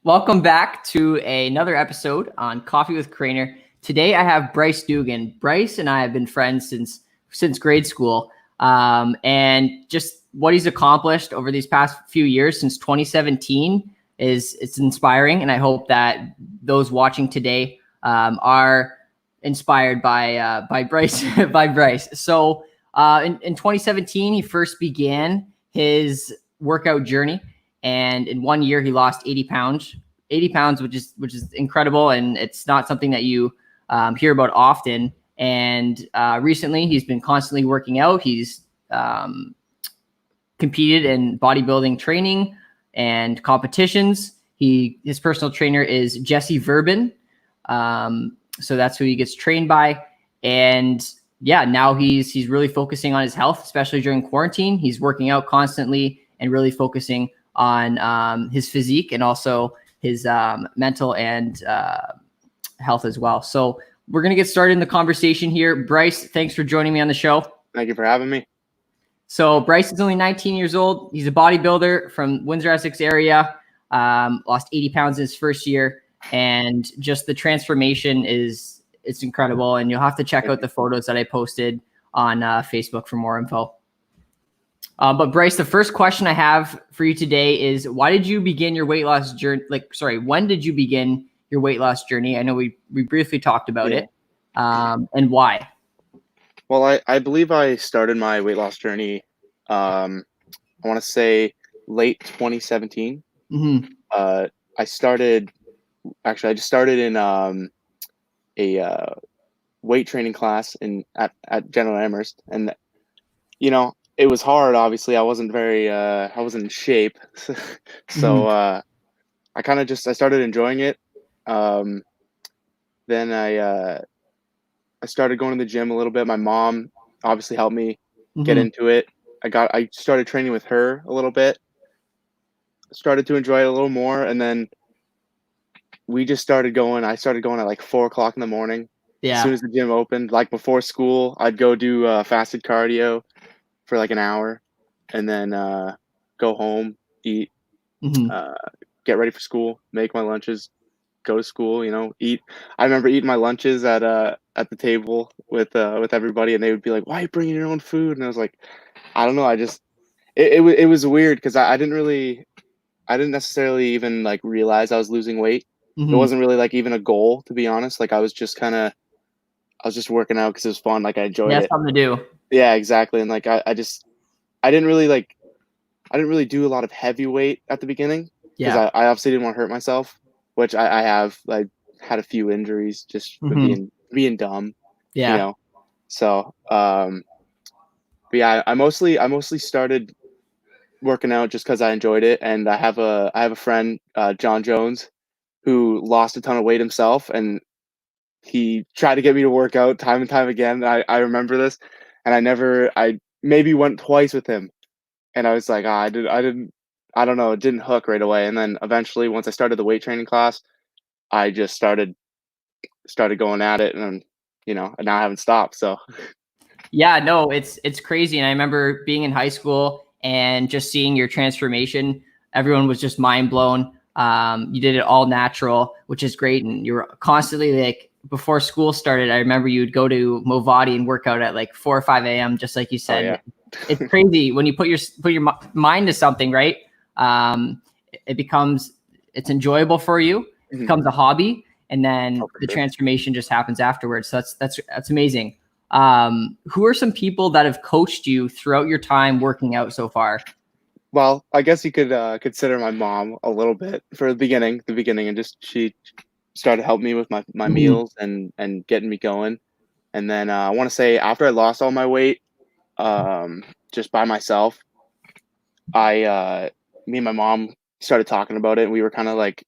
Welcome back to another episode on Coffee with Crainer. Today I have Bryce Dougan. Bryce and I have been friends since grade school, and just what he's accomplished over these past few years since 2017 it's inspiring, and I hope that those watching today are inspired by Bryce by Bryce. So in 2017 he first began his workout journey. And in 1 year, he lost 80 pounds. 80 pounds, which is incredible, and it's not something that you hear about often. And recently, he's been constantly working out. He's competed in bodybuilding training and competitions. His personal trainer is Jesse Verbin, so that's who he gets trained by. And yeah, now he's really focusing on his health, especially during quarantine. He's working out constantly and really focusing on his physique and also his mental and health as well. So we're going to get started in the conversation here. Bryce, thanks for joining me on the show. Thank you for having me. So Bryce is only 19 years old. He's a bodybuilder from Windsor, Essex area, lost 80 pounds in his first year. And just the transformation it's incredible. And you'll have to check out the photos that I posted on Facebook for more info. But Bryce, the first question I have for you today is, why did you begin your weight loss journey? When did you begin your weight loss journey? I know we briefly talked about it, and why? Well, I believe I started my weight loss journey, I want to say late 2017. Mm-hmm. I just started in a weight training class at General Amherst, and it was hard. Obviously, I wasn't in shape, so I started enjoying it. Then I started going to the gym a little bit. My mom obviously helped me get into it. I started training with her a little bit. Started to enjoy it a little more, and then we just started going. I started going at like 4 o'clock in the morning. Yeah. As soon as the gym opened, like before school, I'd go do fasted cardio for like an hour, and then go home, eat, get ready for school, make my lunches, go to school, eat. I remember eating my lunches at the table with everybody, and they would be like, "Why are you bringing your own food?" And I was like, I don't know. It was weird because I didn't necessarily even like realize I was losing weight. It wasn't really like even a goal, to be honest. Like I was just working out because it was fun. Like I enjoyed it. Something to do. Yeah, exactly. And like I didn't really do a lot of heavy weight at the beginning because I obviously didn't want to hurt myself, which I have like had a few injuries just for being dumb. So but yeah, I mostly started working out just because I enjoyed it, and I have a friend, John Jones, who lost a ton of weight himself, and he tried to get me to work out time and time again. I remember this, and I maybe went twice with him, and I was like, I don't know, it didn't hook right away. And then eventually, once I started the weight training class, I just started going at it, and and now I haven't stopped. So yeah, no, it's crazy. And I remember being in high school and just seeing your transformation. Everyone was just mind blown. You did it all natural, which is great, and you were constantly like, before school started, I remember you would go to Movati and work out at like 4 or 5 a.m. just like you said. Oh, yeah. It's crazy when you put your mind to something, right? It's enjoyable for you. It becomes a hobby, and then the transformation just happens afterwards. So that's amazing. Who are some people that have coached you throughout your time working out so far? Well, I guess you could consider my mom a little bit for the beginning, and just she started helping me with my meals and getting me going. And then I want to say after I lost all my weight, just by myself, me and my mom started talking about it, and we were kind of like,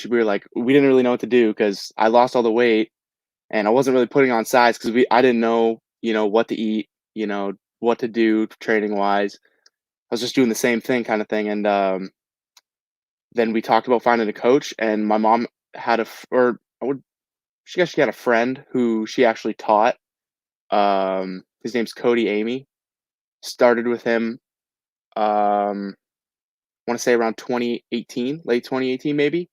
we didn't really know what to do because I lost all the weight, and I wasn't really putting on size because I didn't know, what to eat, what to do training wise. I was just doing the same thing kind of thing. And then we talked about finding a coach, and my mom had she had a friend who she actually taught. His name's Cody Amy. Started with him want to say around 2018, late 2018 maybe.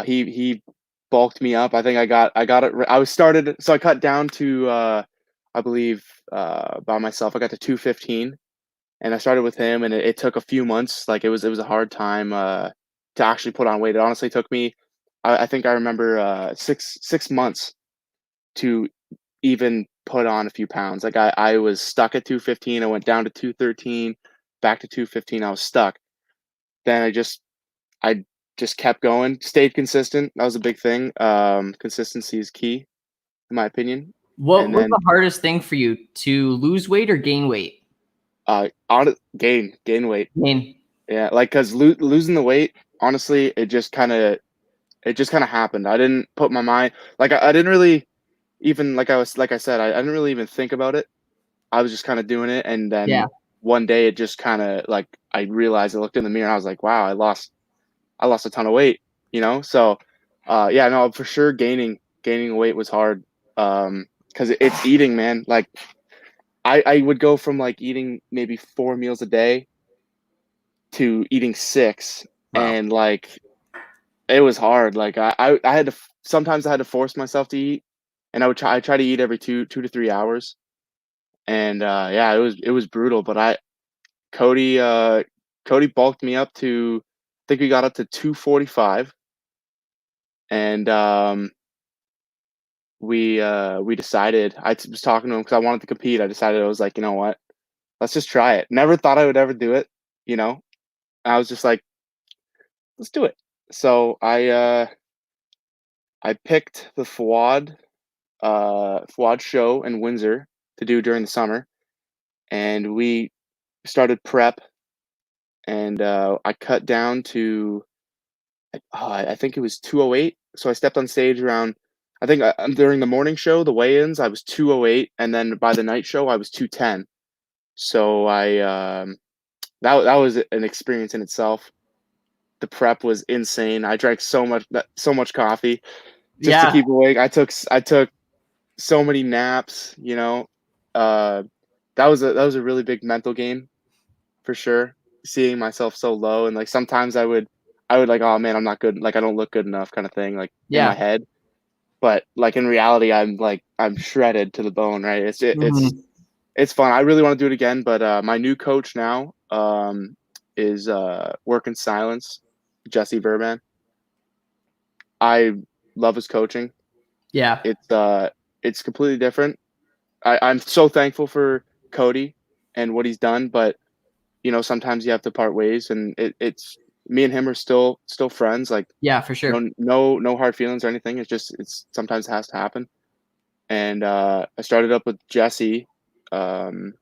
He bulked me up. I think I got it. I was started, so I cut down to I believe by myself. I got to 215, and I started with him, and it took a few months. Like it was a hard time to actually put on weight. It honestly took me. I think I remember 6 months to even put on a few pounds. Like I was stuck at 215. I went down to 213, back to 215. I was stuck. Then I just kept going, stayed consistent. That was a big thing. Consistency is key, in my opinion. What And was then the hardest thing for you, to lose weight or gain weight? gain weight. Gain. Yeah, like because losing the weight, honestly, it just kind of happened. I didn't put my mind like I didn't really even like I said, I didn't really even think about it. I was just kind of doing it, and Yeah. then one day it just kind of like I realized. I looked in the mirror and I was like, wow, I lost a ton of weight, So, yeah, no, for sure, gaining weight was hard, because it's eating, man. Like I would go from like eating maybe 4 meals a day to eating six, Wow. and like it was hard. Like I had to sometimes I had to force myself to eat, and I try to eat every 2 to 3 hours, and yeah, it was brutal. But Cody Cody bulked me up to I think we got up to 245, and we decided. Was talking to him because I wanted to compete. I decided, I was like, you know what, let's just try it. Never thought I would ever do it, you know. I was just like, let's do it. So I picked the Fawad show in Windsor to do during the summer, and we started prep, and I cut down to I think it was 208. So I stepped on stage around. I think during the morning show, the weigh-ins, I was 208, and then by the night show, I was 210. So that was an experience in itself. The prep was insane. I drank so much coffee just to Yeah. keep awake. I took so many naps. Uh, that was a really big mental game for sure. Seeing myself so low, and like sometimes I would like, oh man, I'm not good. Like I don't look good enough, kind of thing. Like in my Yeah. head, but like in reality, I'm shredded to the bone. Right? Mhm. It's fun. I really want to do it again, but my new coach now is Work in Silence, Jesse Verban. I love his coaching. Yeah. It's completely different. I'm so thankful for Cody and what he's done, but sometimes you have to part ways, and it's me and him are still friends. Like Yeah, for sure. no hard feelings or anything. It's sometimes has to happen. And I started up with Jesse. Um,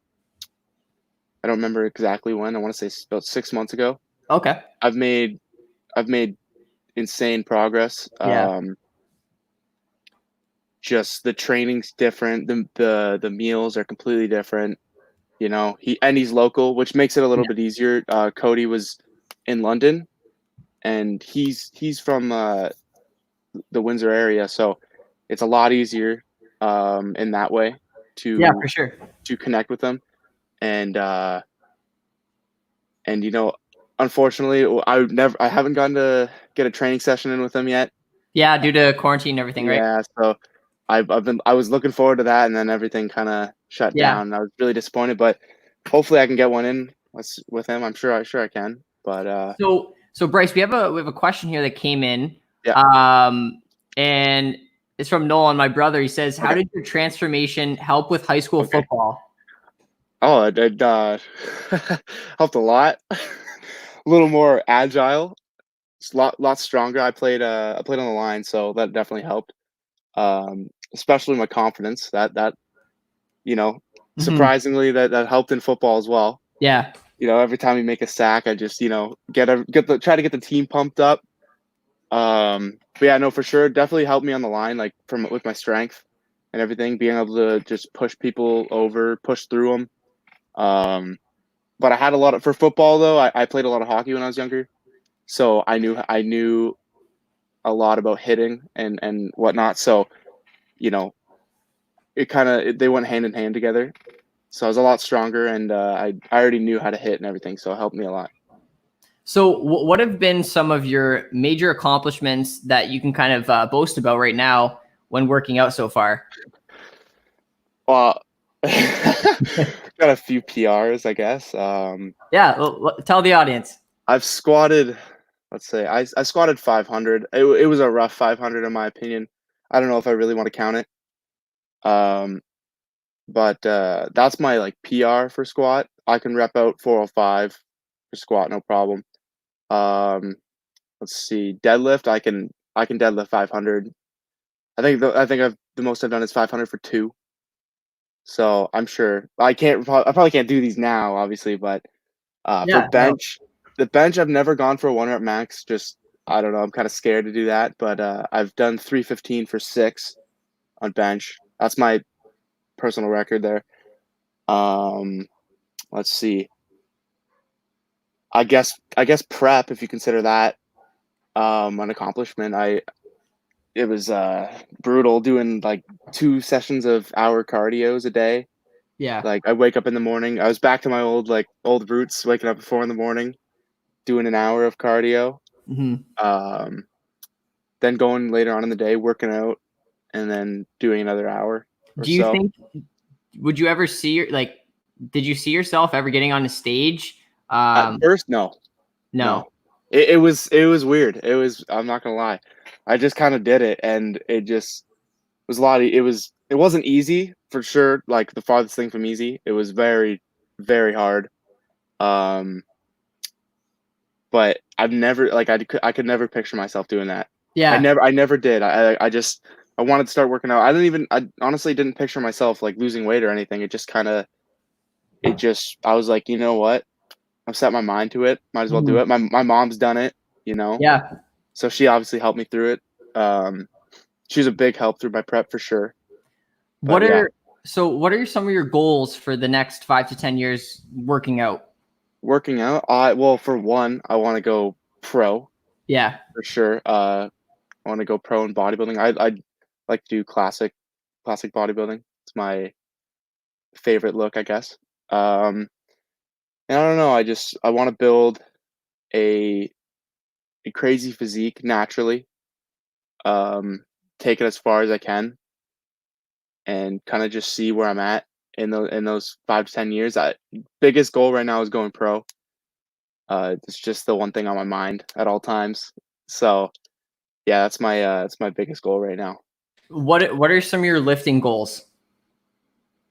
I don't remember exactly when. I want to say about 6 months ago. Okay. I've made insane progress. Yeah. Just the training's different. The meals are completely different. He's local, which makes it a little Yeah. bit easier. Cody was in London, and he's from the Windsor area, so it's a lot easier in that way Yeah, to for sure. to connect with them. And unfortunately, I haven't gotten to get a training session in with him yet. Yeah, due to quarantine and everything, right? Yeah, so I was looking forward to that, and then everything kind of shut Yeah. down. I was really disappointed, but hopefully I can get one in with him. I'm sure I can. But So Bryce, we have a question here that came in, yeah, and it's from Nolan, my brother. He says, "How okay, did your transformation help with high school okay. football?" Oh, it helped a lot. A little more agile. It's a lot stronger. I played on the line, so that definitely helped. Especially my confidence. That you know, Mhm. surprisingly, that helped in football as well. Yeah. Every time we make a sack, I just try to get the team pumped up. But yeah, no, for sure, definitely helped me on the line, like from with my strength and everything, being able to just push people over, push through them. But I had a lot for football though. I played a lot of hockey when I was younger, so I knew a lot about hitting and whatnot. So you know, they went hand in hand together. So I was a lot stronger, and I already knew how to hit and everything, so it helped me a lot. So what have been some of your major accomplishments that you can kind of boast about right now when working out so far? Well, got a few PRs, I guess. Yeah, tell the audience. I've squatted, let's say, I squatted 500. It was a rough 500 in my opinion. I don't know if I really want to count it. Um, but that's my like PR for squat. I can rep out 405 for squat, no problem. Um, let's see, deadlift. I can deadlift 500. I think the most I've done is 500 for 2. So I'm sure I probably can't do these now, obviously, but for Yeah, no. bench, the bench I've never gone for a 1 rep max. Just I don't know. I'm kind of scared to do that, but I've done 315 for 6 on bench. That's my personal record there. Um, let's see. I guess prep, if you consider that an accomplishment. It was brutal doing like 2 sessions of hour cardios a day. Yeah. Like I wake up in the morning. I was back to my old roots, waking up at 4 in the morning, doing an hour of cardio. Hmm. Um, then going later on in the day, working out, and then doing another hour or Do you so. think, would you ever did you see yourself ever getting on a stage? At first, no, No. no. It was weird. I'm not gonna lie. I just kind of did it, and it just was a lot. It wasn't easy for sure. Like the farthest thing from easy. It was very, very hard. Um, but I've never like I could never picture myself doing that. Yeah. I never did. I just I wanted to start working out. I honestly didn't picture myself like losing weight or anything. It just I was like, you know what? I've set my mind to it. Might as well do Mhm. it. My mom's done it, Yeah. so she obviously helped me through it. Um, she's a big help through my prep for sure. But What yeah, are what are some of your goals for the next 5 to 10 years working out? working out. I well, for one, I want to go pro Yeah. for sure. I want to go pro in bodybuilding. I like to do classic bodybuilding. It's my favorite look, I guess. And I don't know. I want to build a a crazy physique naturally. Um, take it as far as I can, and kind of just see where I'm at in those 5 to 10 years. Biggest goal right now is going pro. It's just the one thing on my mind at all times. So yeah, that's my biggest goal right now. What are some of your lifting goals?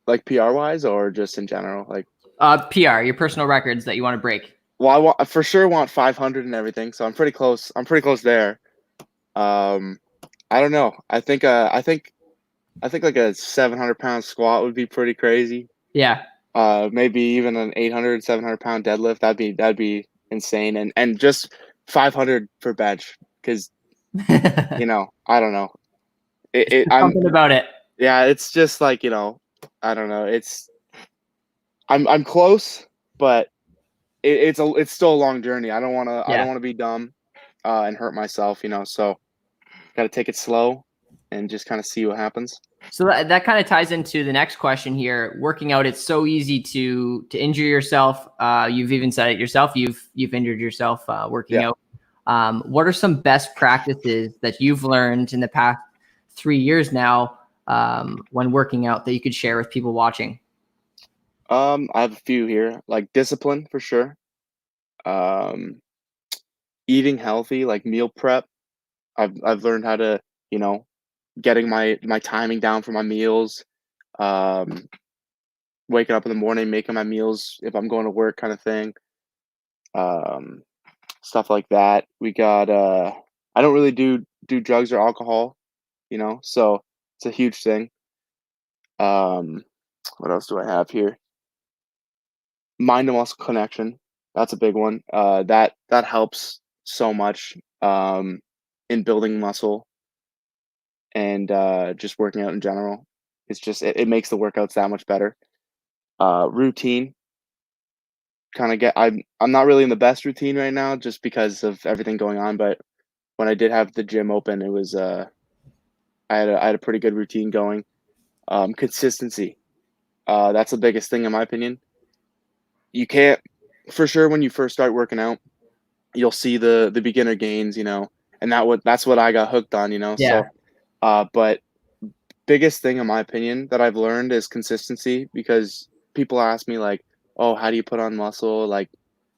Like PR wise, or just in general. Like, PR, your personal records that you want to break. well, I for sure want 500 and everything. So I'm pretty close. I'm pretty close there. Um, I don't know. I think like a 700-pound squat would be pretty crazy. Yeah. Maybe even an 800, 700-pound deadlift. That'd be insane. And just 500 for bench, because I don't know. I'm Something about it. Yeah. It's just like I don't know. I'm close, but it's still a long journey. I don't Yeah. wanna be dumb and hurt myself. So got to take it slow and just kind of see what happens. So that kind of ties into the next question here. Working out, it's so easy to injure yourself. You've even said it yourself. You've injured yourself working Yeah. out. What are some best practices that you've learned in the past 3 years now when working out that you could share with people watching? I have a few here, like discipline for sure. Um, eating healthy, like meal prep. I've learned how to, you know, getting my timing down for my meals. Um, waking up in the morning, making my meals if I'm going to work, kind of thing. Um, stuff like that. We got. I don't really do drugs or alcohol, so it's a huge thing. Um, what else do I have here? Mind to muscle connection. That's a big one. That helps so much in building muscle and just working out in general. It makes the workouts that much better. Routine. I'm not really in the best routine right now just because of everything going on. But when I did have the gym open, it was I had a pretty good routine going. Consistency. That's the biggest thing in my opinion. You can't, for sure, when you first start working out, you'll see the beginner gains, and that's what I got hooked on, Yeah. So, but biggest thing in my opinion that I've learned is consistency, because people ask me like, "Oh, how do you put on muscle?" Like,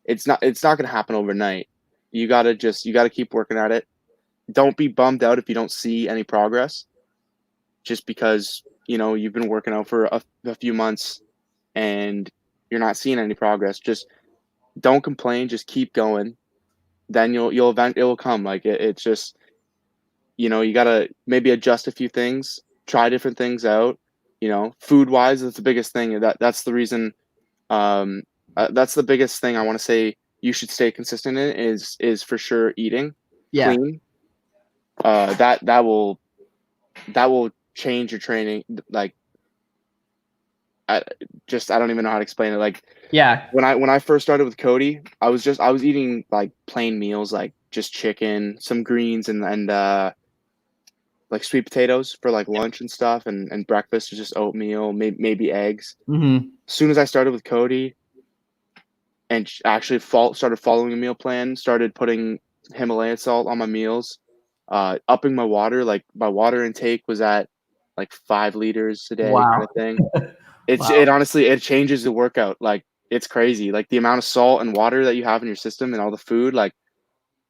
it's not going to happen overnight. You got to keep working at it. Don't be bummed out if you don't see any progress, just because, you've been working out for a few months and you're not seeing any progress. Just don't complain, just keep going. Then it will come. Like, it's just, you gotta maybe adjust a few things, try different things out. Food wise, that's the biggest thing. That's the reason. Um, that's the biggest thing I want to say. You should stay consistent in is for sure eating Yeah. clean. That will change your training. Like, I don't even know how to explain it. Like, Yeah. when I first started with Cody, I was eating like plain meals, like just chicken, some greens, and like sweet potatoes for like lunch and stuff, and breakfast was just oatmeal, maybe eggs. Mm-hmm. As soon as I started with Cody and actually started following a meal plan, started putting Himalayan salt on my meals, upping my water, like my water intake was at like 5 liters a day kind Wow. of thing. It Wow. honestly, it changes the workout. Like, it's crazy. Like, the amount of salt and water that you have in your system and all the food, like,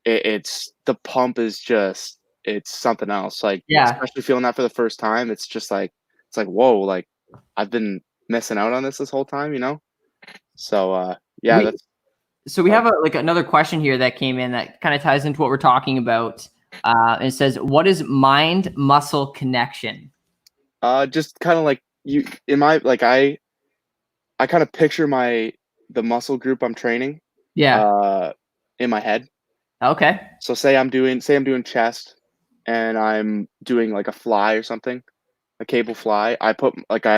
it's the pump is just, it's something else. Like, Yeah. especially feeling that for the first time, it's just like, it's like, whoa, like, I've been missing out on this whole time. So yeah, We that's so we uh, have another question here that came in that kind of ties into what we're talking about. It says, "What is mind muscle connection?" just kind of like you in my like I kind of picture the muscle group I'm training Yeah. uh in my head. Okay. So say I'm doing chest and I'm doing like a fly or something, a cable fly. I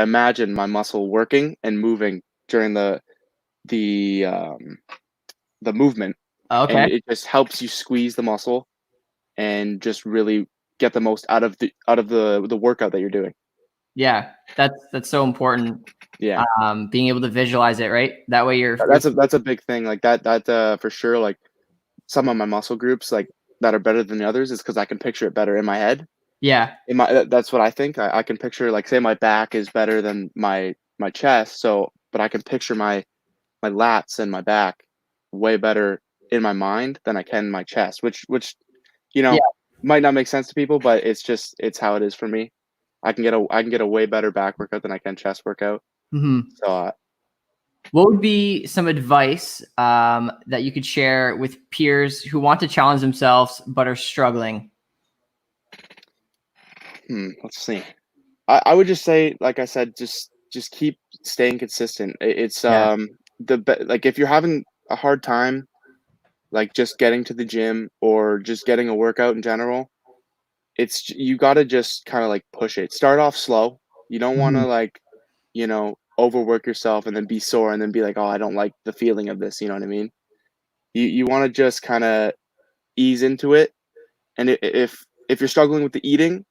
imagine my muscle working and moving during the um the movement, and Okay. it just helps you squeeze the muscle and just really get the most out of the workout that you're doing. Yeah. That's so important. Yeah. Being able to visualize it, right? That way you're That's a big thing. Like, that for sure, like, some of my muscle groups, like, that are better than the others is because I can picture it better in my head. yeah. That's what I think. I can picture, like, say my back is better than my chest, but I can picture my lats and my back way better in my mind than I can my chest, which you Yeah. know might not make sense to people, but it's how it is for me. I can get a way better back workout than I can chest workout. Mhm. So What would be some advice that you could share with peers who want to challenge themselves but are struggling? let's see. I would just say, like I said, just keep staying consistent. It's Yeah. like, if you're having a hard time, like, just getting to the gym or just getting a workout in general, you got to just kind of like push it. Start off slow. You don't want to, Mhm. like, overwork yourself and then be sore and then be like, oh, I don't like the feeling of this. You know what I mean? You want to just kind of ease into it. And if you're struggling with the eating,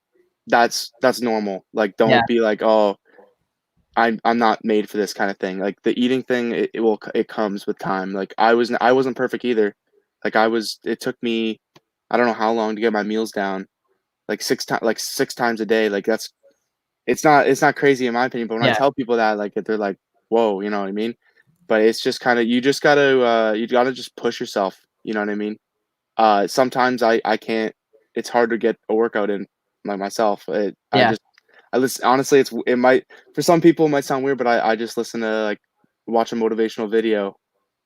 that's normal. Like, Yeah. don't be like, oh, I'm not made for this kind of thing. Like, the eating thing, it comes with time. Like, I wasn't perfect either. Like, it took me, I don't know how long to get my meals down, like six times a day. Like, it's not crazy in my opinion. But when I Yeah. tell people that, like, they're like, whoa, you know what I mean? But it's just kind of, you gotta just push yourself. You know what I mean? Sometimes I can't. It's hard to get a workout in myself. Yeah. I listen. Honestly, it might, for some people it might sound weird, but I just listen to, like, watch a motivational video,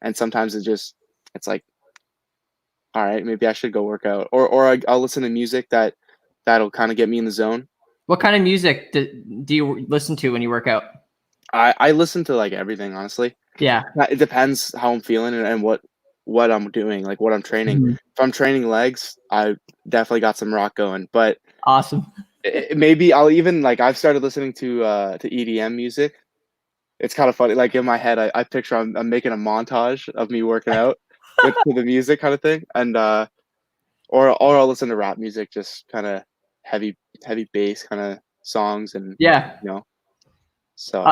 and sometimes it's like, all right, maybe I should go work out, or I'll listen to music that'll kind of get me in the zone. What kind of music do you listen to when you work out? I listen to, like, everything, honestly. Yeah. It depends how I'm feeling and what I'm doing, like what I'm training. Mhm. If I'm training legs, I definitely got some rock going, but Awesome. maybe I'll even, like, I've started listening to EDM music. It's kind of funny. Like, in my head, I picture I'm making a montage of me working out with the music kind of thing, and or I'll listen to rap music, just kind of heavy heavy bass kind of songs, and Yeah. you know. So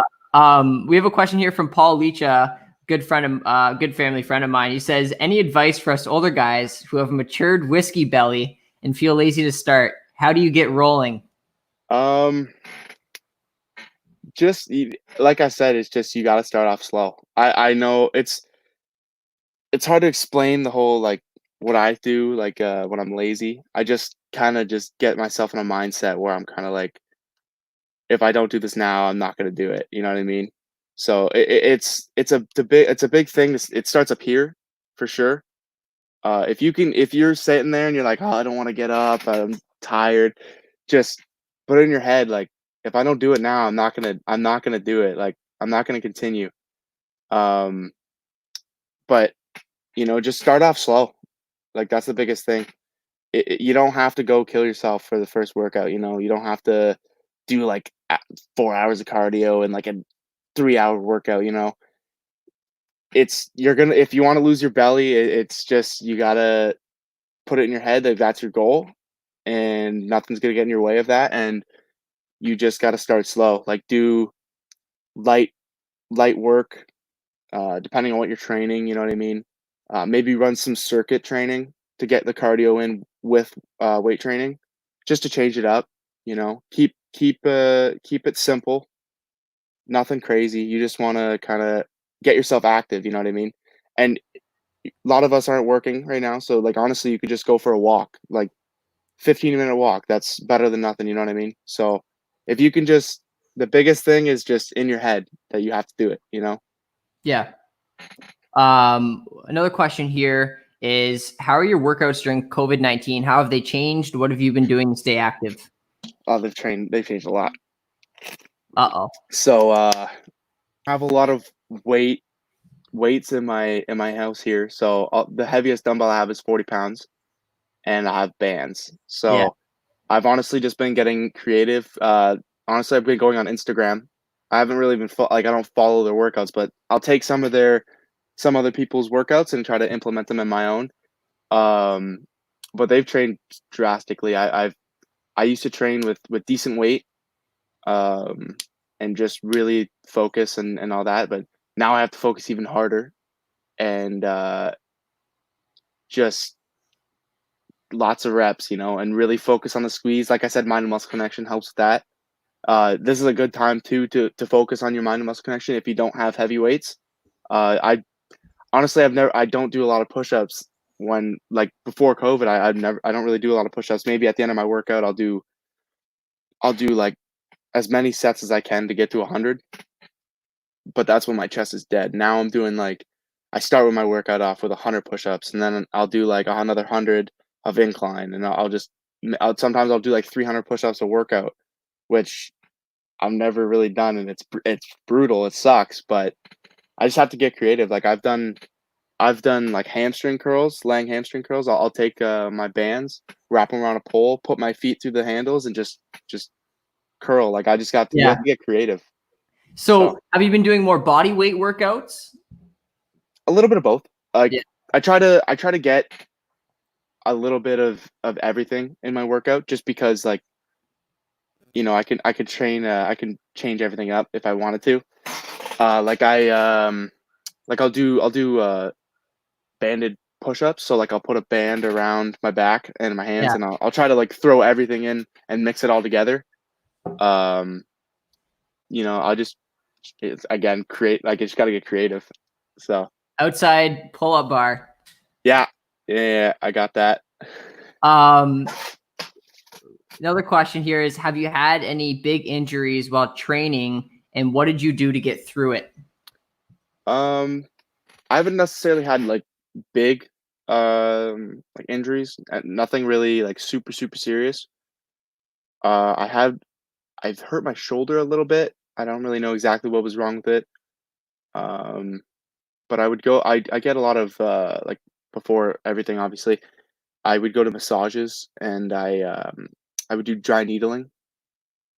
We have a question here from Paul Leacha. good family friend of mine. He says, any advice for us older guys who have matured whiskey belly and feel lazy to start? How do you get rolling? Just like I said, it's just you got to start off slow. I know it's hard to explain the whole like what I do like when I'm lazy. I just kind of just get myself in a mindset where I'm kind of like, if I don't do this now, I'm not gonna do it. You know what I mean? So it's a big thing. It starts up here for sure. If you're sitting there and you're like, oh, I don't want to get up, I'm tired, just put it in your head like, if I don't do it now, I'm not gonna do it. Like I'm not gonna continue. Um, but just start off slow. Like that's the biggest thing. You don't have to go kill yourself for the first workout. You don't have to do like 4 hours of cardio and like a 3 hour workout. You're gonna if you want to lose your belly, it's just you gotta put it in your head that that's your goal, and nothing's gonna get in your way of that. And you just gotta start slow. Like do light light work, depending on what you're training. You know what I mean? Maybe run some circuit training to get the cardio in with weight training, just to change it up. Keep it simple, nothing crazy. You just want to kind of get yourself active. You know what I mean? And a lot of us aren't working right now, so like honestly, you could just go for a walk, like 15-minute walk. That's better than nothing. You know what I mean? So if you can just, the biggest thing is just in your head that you have to do it. Yeah. Another question here is, how are your workouts during COVID-19? How have they changed? What have you been doing to stay active? Oh, they've changed a lot. Uh-oh. So I have a lot of weights in my house here. So the heaviest dumbbell I have is 40 pounds, and I have bands. Yeah. So I've honestly just been getting creative. Honestly, I've been going on Instagram. I haven't really been I don't follow their workouts, but I'll take some other people's workouts and try to implement them in my own. But they've trained drastically. I used to train with decent weight, um, and just really focus and all that. But now I have to focus even harder, and just lots of reps, and really focus on the squeeze. Like I said, mind and muscle connection helps with that. This is a good time too to focus on your mind and muscle connection if you don't have heavy weights. I honestly I don't do a lot of push-ups when like before COVID. I don't really do a lot of push-ups. Maybe at the end of my workout I'll do like as many sets as I can to get to 100, but that's when my chest is dead. Now I'm doing like, I start with my workout off with 100 push-ups, and then I'll do like another 100 of incline, and sometimes I'll do like 300 push-ups a workout, which I've never really done, and it's brutal. It sucks, but I just have to get creative. Like I've done like hamstring curls, laying hamstring curls. I'll take my bands, wrap them around a pole, put my feet through the handles, and just curl. Like you have to get creative. So have you been doing more body weight workouts? A little bit of both. Like Yeah. I try to get a little bit of everything in my workout, just because like I could train I can change everything up if I wanted to. Like I'll do banded push-ups. So like I'll put a band around my back and my hands, Yeah. and I'll try to like throw everything in and mix it all together. Um, I'll just, it's again create, like I just got to get creative. So Outside pull-up bar. yeah, I got that. Another question here is, have you had any big injuries while training, and what did you do to get through it? I haven't necessarily had like big like injuries. Nothing really like super super serious. I've hurt my shoulder a little bit. I don't really know exactly what was wrong with it. Um, but I get a lot of like, before everything obviously, I would go to massages, and I would do dry needling,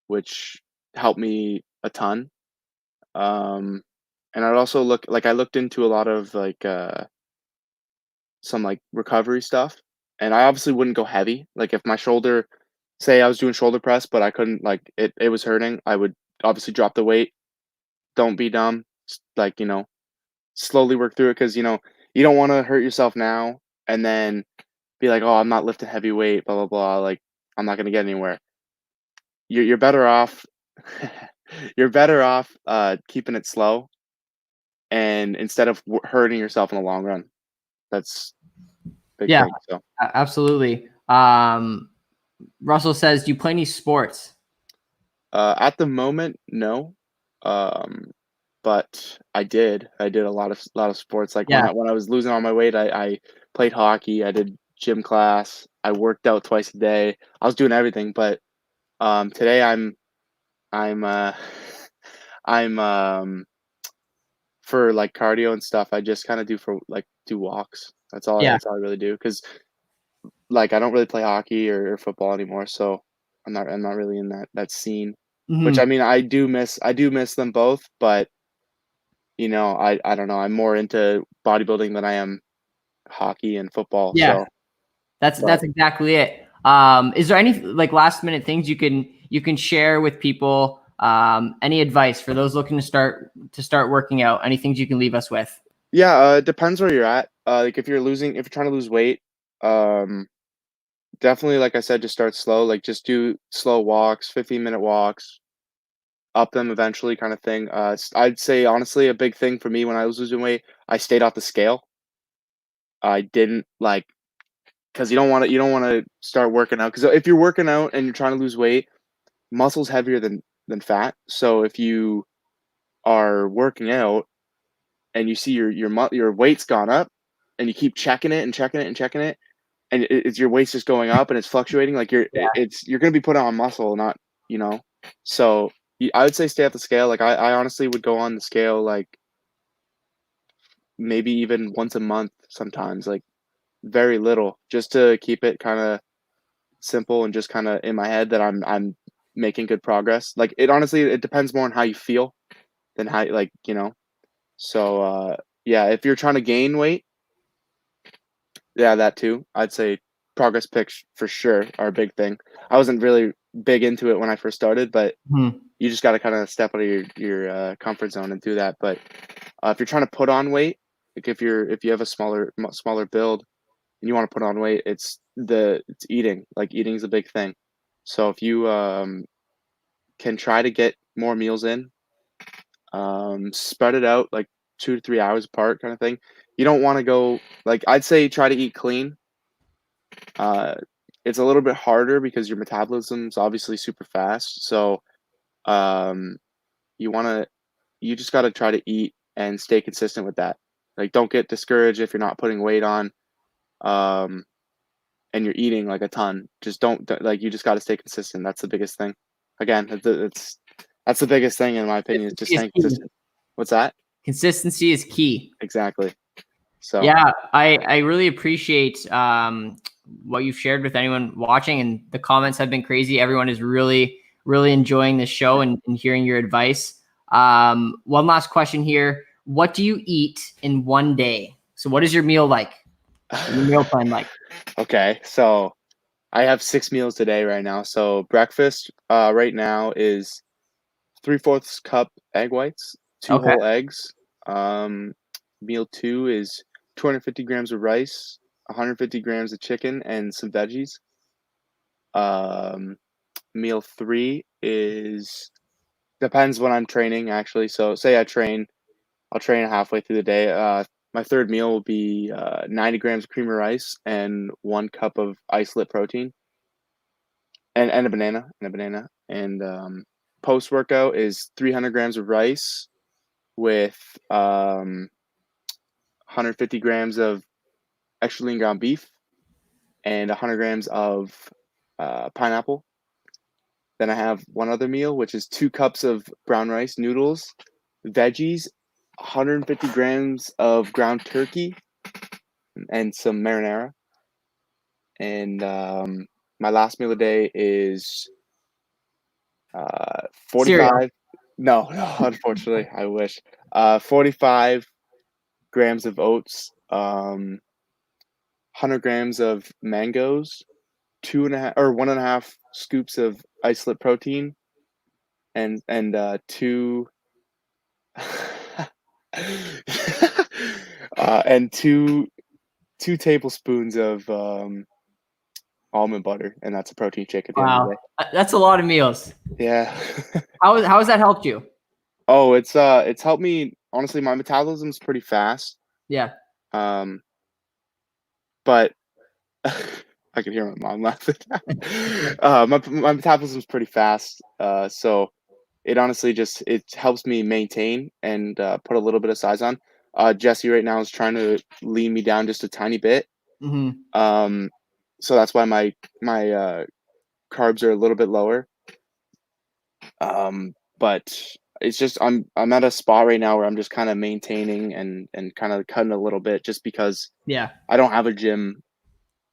which helped me a ton. Um, and I'd also I looked into a lot of like some like recovery stuff, and I obviously wouldn't go heavy. Like if my shoulder, say I was doing shoulder press, but I couldn't, like it was hurting, I would obviously drop the weight. Don't be dumb. Like, slowly work through it because you don't want to hurt yourself now and then be like, oh, I'm not lifting heavy weight, blah blah blah. Like I'm not gonna get anywhere. You're better off. You're better off keeping it slow, and instead of hurting yourself in the long run. That's big Yeah, thing. So absolutely. Russell says, do you play any sports? at the moment, no. But I did. I did a lot of sports. Like Yeah. when I was losing all my weight, I played hockey. I did gym class. I worked out twice a day. I was doing everything. But today I'm I'm for like cardio and stuff. I just kind of do walks. That's all. Yeah. That's all I really do. Because like I don't really play hockey or football anymore. So I'm not really in that scene. Which Mhm. I mean I do miss them both, but I don't know. I'm more into bodybuilding than I am hockey and football. Yeah. So, but That's exactly it. Is there any like last minute things you can share with people? Any advice for those looking to start working out? Any things you can leave us with? yeah, it depends where you're at. Like if you're trying to lose weight, um, definitely, like I said, just start slow. Like just do slow walks, 15-minute walks, up them eventually, kind of thing. I'd say honestly, a big thing for me when I was losing weight, I stayed off the scale. I didn't like because you don't want to start working out because if you're working out and you're trying to lose weight, muscle's heavier than fat. So if you are working out and you see your weight's gone up and you keep checking it and checking it and checking it and it's your weight's just going up and it's fluctuating like you're going to be put on muscle, not you know so I would say stay at the scale. Like I honestly would go on the scale like maybe even once a month sometimes, like very little, just to keep it kind of simple and just kind of in my head that I'm making good progress. Like it depends more on how you feel than how so yeah, if you're trying to gain weight, yeah, that too. I'd say progress pics for sure are a big thing. I wasn't really big into it when I first started, but Mhm. you just got to kind of step out of your comfort zone and do that. But if you're trying to put on weight, like if you have a smaller build and you want to put on weight, it's eating. Like eating is a big thing. So if you can try to get more meals in, spread it out like 2 to 3 hours apart, kind of thing. You don't want to go like I'd say try to eat clean. Uh, it's a little bit harder because your metabolism's obviously super fast. So um, you want to you just got to try to eat and stay consistent with that. Like don't get discouraged if you're not putting weight on. Um, and you're eating like a ton. Just like you just got to stay consistent. That's the biggest thing. Again, that's the biggest thing in my opinion is just Consistency is staying key. consistent. What's that? Consistency is key. Exactly. So Yeah, I really appreciate what you've shared with anyone watching, and the comments have been crazy. Everyone is really enjoying the show and hearing your advice. One last question here: what do you eat in one day? So, what is your meal like? Your meal plan like? okay, so I have 6 meals today right now. So breakfast right now is 3/4 cup egg whites, two Okay, whole eggs. Um, Meal two is 250 grams of rice, 150 grams of chicken, and some veggies. Um, Meal three is depends when I'm training actually. So say I'll train halfway through the day. My third meal will be 90 grams of cream of rice and 1 cup of isolate protein and and post workout is 300 grams of rice with 150 grams of extra lean ground beef and 100 grams of pineapple. Then I have one other meal, which is 2 cups of brown rice noodles, veggies, 150 grams of ground turkey, and some marinara. And my last meal of the day is cereal. 45. No, no, unfortunately, I wish. 45 grams of oats, 100 grams of mangoes, 1.5 scoops of isolate protein, and two and two tablespoons of almond butter, and that's a protein shake at the end of the day. That's a lot of meals. Yeah. How has that helped you? Oh, it's helped me. Honestly, my metabolism's pretty fast. Yeah. But I can hear my mom laughing. My metabolism's pretty fast. So it honestly it helps me maintain and put a little bit of size on. Jesse right now is trying to lean me down just a tiny bit. Mm-hmm. So that's why my carbs are a little bit lower. But it's just I'm at a spot right now where I'm just kind of maintaining and kind of cutting a little bit just because I don't have a gym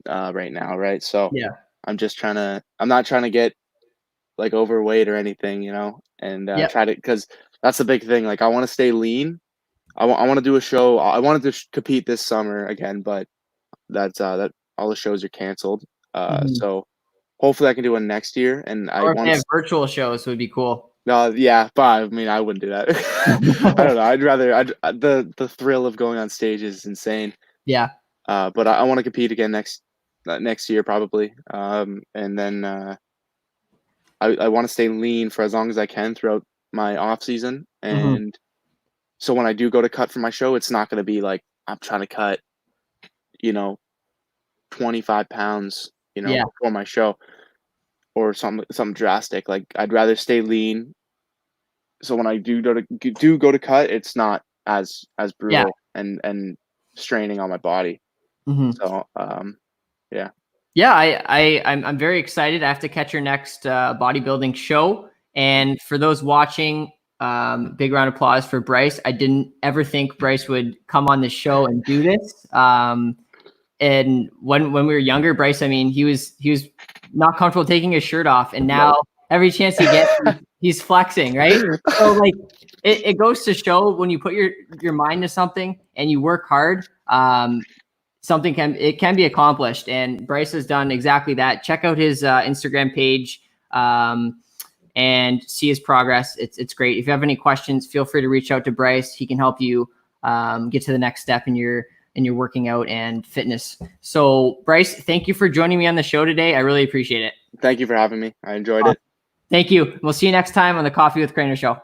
right now, right? So I'm not trying to get like overweight or anything, you know, and try to, because that's the big thing. Like I want to stay lean. I want to do a show. I wanted to compete this summer again, but that all the shows are canceled. So hopefully I can do one next year. And or if they have virtual shows, would be cool. Yeah, but I mean, I wouldn't do that. I don't know. I'd rather the thrill of going on stage is insane. Yeah. But I want to compete again next year probably. And then I want to stay lean for as long as I can throughout my off season. And so when I do go to cut for my show, it's not going to be like I'm trying to cut, 25 pounds, before my show or something drastic. Like I'd rather stay lean. So when I do go to cut, it's not as brutal and straining on my body. So yeah. Yeah, I'm very excited. I have to catch your next bodybuilding show. And for those watching, big round of applause for Bryce. I didn't ever think Bryce would come on the show and do this. And when we were younger, Bryce, I mean, he was not comfortable taking his shirt off, and now every chance he gets, he's flexing, right? So like, it goes to show when you put your mind to something and you work hard, something can be accomplished. And Bryce has done exactly that. Check out his Instagram page and see his progress. It's great. If you have any questions, feel free to reach out to Bryce. He can help you get to the next step in your working out and fitness. So Bryce, thank you for joining me on the show today. I really appreciate it. Thank you for having me. I enjoyed it. Thank you. We'll see you next time on the Coffee with Crainer Show.